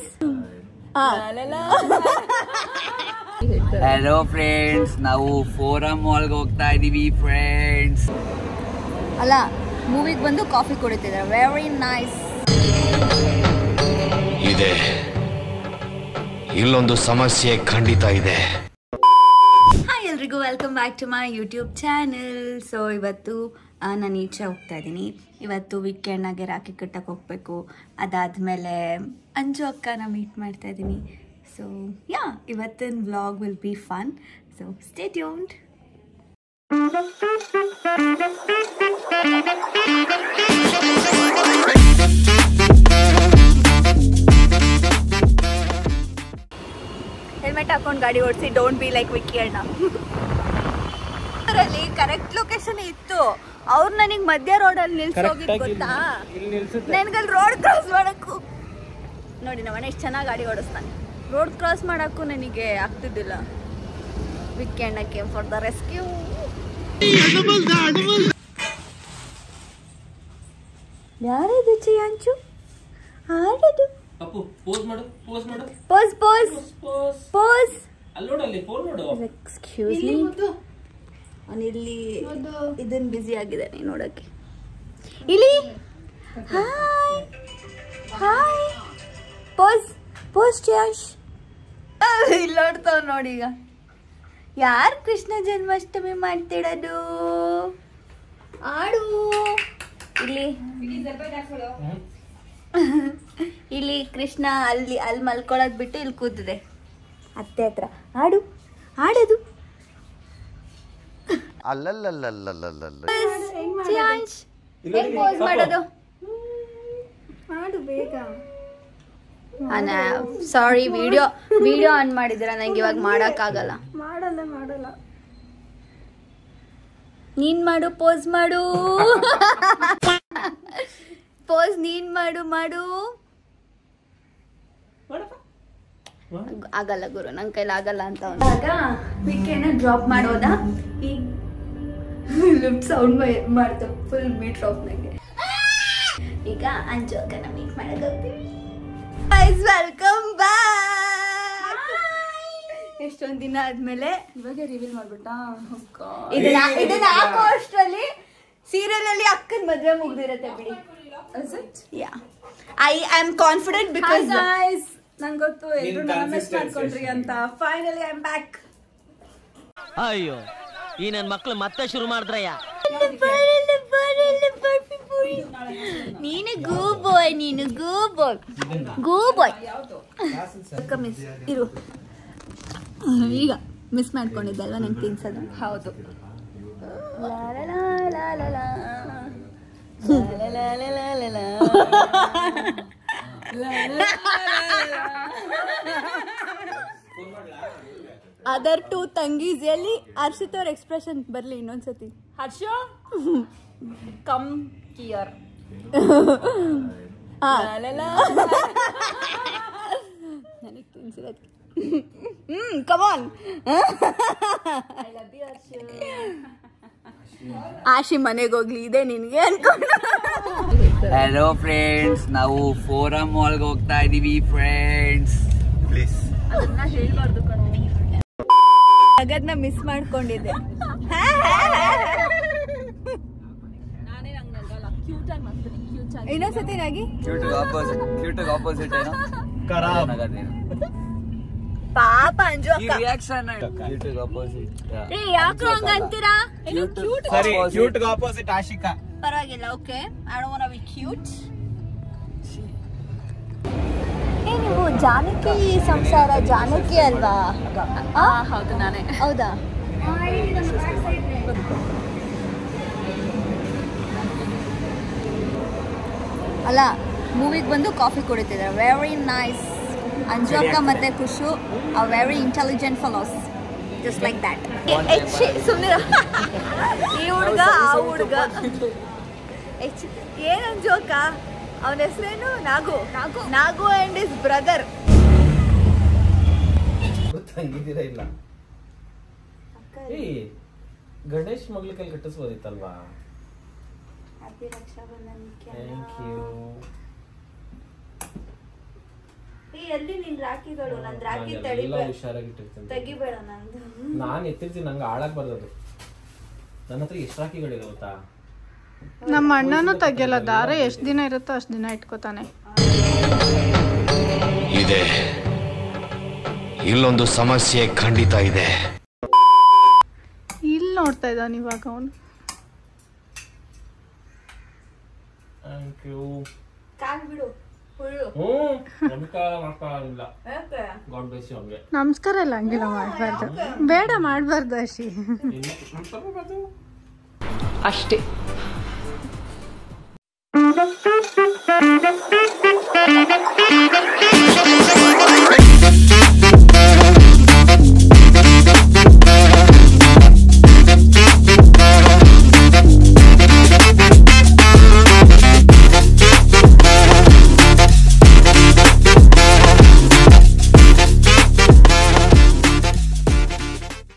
pose. Hello friends, ನಾವು forum ಮಾಲ್ಗೆ ಹೋಗ್ತಾ ಇದೀವಿ ಫ್ರೆಂಡ್ಸ್. ಅಲ್ಲ ಮೂವಿಗೆ ಬಂದು ಕಾಫಿ ಕುಡಿತಿದ್ದಾರೆ. Very nice. ಇದೆ ಇಲ್ಲೊಂದು ಸಮಸ್ಯೆ ಖಂಡಿತ ಇದೆ. ಹಾಯ್ ಎಲ್ರಿಗೂ welcome back to my YouTube channel. So ಇವತ್ತು ನಾನು ಈಚೆ ಹೋಗ್ತಾ ಇದ್ದೀನಿ. ಇವತ್ತು ವೀಕೆಂಡ್ನಾಗೆ ರಾಖಿ ಕಟ್ಟಕ್ಕೆ ಹೋಗಬೇಕು. ಅದಾದಮೇಲೆ ಅಂಜು ಅಕ್ಕನ ಮೀಟ್ ಮಾಡ್ತಾ ಇದ್ದೀನಿ. ಸೊ ಯಾ, ಇವತ್ತಿನ vlog will be fun. So stay tuned. Helmet ಹಾಕೊಂಡು ಗಾಡಿ ಓಡಿಸಿ. ಡೋಂಟ್ ಬಿ ಲೈಕ್ ವಿಕ್ಕಿ ಅಣ್ಣ. ಅದರಲ್ಲಿ ಕರೆಕ್ಟ್ ಲೊಕೇಶನ್ ಇತ್ತು. ಅವ್ರು ನನಗೆ ಮಧ್ಯ ರೋಡಲ್ಲಿ ನಿಲ್ಸೋಗಿದ್ದು ಗೊತ್ತಾ? ನನಗಲ್ಲಿ ರೋಡ್ ಕ್ರಾಸ್ ಮಾಡೋಕ್ಕೂ ನೋಡಿ ನಮ್ಮನೆ ಎಷ್ಟು ಚೆನ್ನಾಗಿ ಗಾಡಿ ಓಡಿಸ್ತಾನೆ. ರೋಡ್ ಕ್ರಾಸ್ ಮಾಡೋಕ್ಕೂ ನನಗೆ ಆಗ್ತಿದ್ದಿಲ್ಲ. Weekend I came for the rescue. ಯಾರದು ಚಿಯಾಂಚು ಆಡೋದು? ಪೋಸ್ ಮಾಡು, ಪೋಸ್ ಮಾಡು, ಪೋಸ್ ಪೋಸ್ ಪೋಸ್. ಅಲ್ಲಿ ಫೋನ್ ಮಾಡು. Excuse me. ಅವನಿಲ್ಲಿ ಇದನ್ನ ಬ್ಯುಸಿ ಆಗಿದ್ದಾನೆ ನೋಡಕ್ಕೆ. ಇಲ್ಲಿ ಹಾಯ್ ಹಾಯ್. ಪೋಸ್ ಪೋಸ್ ಚಾಶ್. ಇಲ್ಲಿ ನೋಡ್ತಾವ ನೋಡಿ. ಈಗ ಯಾರು ಕೃಷ್ಣ ಜನ್ಮಾಷ್ಟಮಿ ಮಾಡ್ತಿಡೋದು? ಆಡು. ಇಲ್ಲಿ ಇಲ್ಲಿ ಕೃಷ್ಣ ಅಲ್ಲಿ ಮಲ್ಕೊಳ್ಳೋದು ಬಿಟ್ಟು ಇಲ್ಲಿ ಕೂತಿದೆ ಅತ್ತೆ ಹತ್ರ. ಆಡು ಆಡೋದು. ಪೋಸ್ ಮಾಡೋದು. ಮಾಡು ಬೇಗ. ಸಾರಿ, ವಿಡಿಯೋ ಆನ್ ಮಾಡಿದ್ರ. ನಂಗೆ ಇವಾಗ ಮಾಡಕ್ಕಾಗಲ್ಲ. ಮಾಡಲ್ಲ. ನೀನ್ ಮಾಡು, ಪೋಸ್ ಮಾಡು. ಪೋಸ್ ನೀನ್ ಮಾಡು. ಆಗಲ್ಲ ಗುರು, ನನ್ ಕೈಲಿ ಆಗಲ್ಲ ಅಂತ. ವೀಕೆಂಡ್ ಡ್ರಾಪ್ ಮಾಡೋದಾ? ಈಗ ಲಿಫ್ಟ್ ಸೌಂಡ್ ಮಾಡ್ತಾ ಫುಲ್ ಮೀಟರ್ ಆಫ್ ನಂಗೆ. ಈಗ ಅಂಜು ಅಕ್ಕನ ಮೀಟ್ ಮಾಡಕ್ ಹೋಗ್ತೀವಿ. Welcome back. ಎಷ್ಟೊಂದ್ ದಿನ ಆದ್ಮೇಲೆ ಇವಾಗ ರಿವೀಲ್ ಮಾಡ್ಬಿಟ್ಟ. ಇದನ್ನ ಹಾಕೋ ಅಷ್ಟರಲ್ಲಿ ಸೀರಿಯಲ್ ಅಲ್ಲಿ ಅಕ್ಕನ ಮದ್ವೆ ಮುಗ್ದಿರತ್ತೆ ಬಿಡಿ. ಐ ಆಮ್ ಕಾನ್ಫಿಡೆಂಟ್ ಬಿಕಾಸ್ ನಂಗೆ ಗೊತ್ತು ಎಲ್ರು ನನ್ನ ಮಿಸ್ ಮಾಡ್ಕೊಂಡ್ರಿ ಅಂತ. Finally I am back. ಅಯ್ಯೋ, ಈ ನನ್ ಮಕ್ಳು ಮತ್ತೆ ಶುರು ಮಾಡಿದ್ರಯ್ಯ. ನೀನು ಗೋ ಬಾಯ್. ಮಿಸ್ ಇರು. ಈಗ ಮಿಸ್ ಮಾಡ್ಕೊಂಡಿದ್ದಲ್ವಾ ನಂಗೆ ತಿನ್ಸೋದು? ಹೌದು. ಅದರ್ ಟು ತಂಗೀಸ್ ಎಲ್ಲಿ? ಹರ್ಷಿತ್ ಅವ್ರ ಎಕ್ಸ್ಪ್ರೆಷನ್ ಬರ್ಲಿ ಇನ್ನೊಂದ್ಸತಿ. ಹರ್ಷ ಕಮ್ ಕಿಯರ್. ನನಗೆ ತಿನ್ಸಿರೋದು. ಕಮಾನ್. ಆಶಿ ಮನೆಗೆ ಹೋಗ್ಲಿ, ಇದೆ ನಿನ್ಗೆ ಅನ್ಕೊಂಡು. ಹಲೋ ಫ್ರೆಂಡ್ಸ್, ನಾವು ಫೋರಂ ಮಾಲ್ಗೆ ಹೋಗ್ತಾ ಇದೀವಿ ಫ್ರೆಂಡ್ಸ್. ಪ್ಲೀಸ್ ಅದನ್ನ ಹೇಳ್ಬಾರ್ದು ಕಣೋ. ಜಗದ್ನ ಮಿಸ್ ಮಾಡ್ಕೊಂಡಿದ್ದೆ. ಇನ್ನೊಂದ್ಸತಿ ನಾಗಿ ಆಪೋಸಿಟ್ ಏನೋ ಪಾಪ ಅಂಜು ಅಕ್ಕ. Reaction opposite. ಯಾಕೆ ಹಂಗ ಅಂತೀರಾ? Cute opposite Ashika. ಪರವಾಗಿಲ್ಲ, okay. I don't want to be cute. ನೀವು ಜಾನಕಿ ಸಂಸಾರ ಜಾನಕಿ ಅಲ್ವಾ? ಹೌದು, ನಾನೇ. ಹೌದಾ? ಅಲ್ಲ ಮೂವಿಗೆ ಬಂದು ಕಾಫಿ ಕುಡಿತಿದ್ದಾರೆ. Very nice. ಅಂಜು ಅಕ್ಕ ಮತ್ತೆ ಖುಷು ಆ very intelligent fellows, just like that. ಸುಮ್ಮನೆ ಈ ಹುಡುಗ ಆ ಹುಡುಗ. ಏನ್ ಅಂಜು ಅಕ್ಕ? ಅವನ ಹೆಸರೇನು? ನಾಗು ಅಂಡ್ ಹಿಸ್ ಬ್ರದರ್. ಇಲ್ಲ ಗಣೇಶ್ ಮಗ್ಳ ಕೈಲಿ ಕಟ್ಟಿಸ್ಬೋದಿತ್ತಲ್ವಾ? Thank you. ಎಲ್ಲಿ ನಿನ್ ರಾಖಿಗಳು? ನನ್ ರಾಖಿ ಹುಷಾರಾಗಿಟ್ಟಿರ್ತೀನಿ. ತೆಗಿಬೇಡ ನಂದು. ನಾನ್ ಎತ್ತಿರ್ತೀನಿ, ನಂಗೆ ಆಳಕ್ ಬರ್ತದು. ನನ್ನ ಹತ್ರ ಎಷ್ಟು ರಾಖಿಗಳಿದೆ ಗೊತ್ತಾ? ನಮ್ಮ ಅಣ್ಣನೂ ತೆಗಿಯಲ್ಲ, ದಾರ ಎಷ್ಟ್ ದಿನ ಇರುತ್ತೋ ಅಷ್ಟ್ ದಿನ ಇಟ್ಕೋತಾನೆ. ಇದೆ, ಇಲ್ಲೊಂದು ಸಮಸ್ಯೆ ಖಂಡಿತ ಇದೆ. ಇಲ್ಲಿ ನೋಡ್ತಾ ಇದ್ದಾನ ಇವಾಗ ಅವನು. Thank you. ಕಾಲ್ ಬಿಡು ಫುಲ್ಲು. God bless you. ಹಂಗೆ ನಮಸ್ಕಾರ ಎಲ್ಲ ಹಂಗಿಲ್ಲ ಮಾಡ್ಬಾರ್ದು, ಬೇಡ ಮಾಡ್ಬಾರ್ದು ಅಶಿ. ಅಷ್ಟೇ.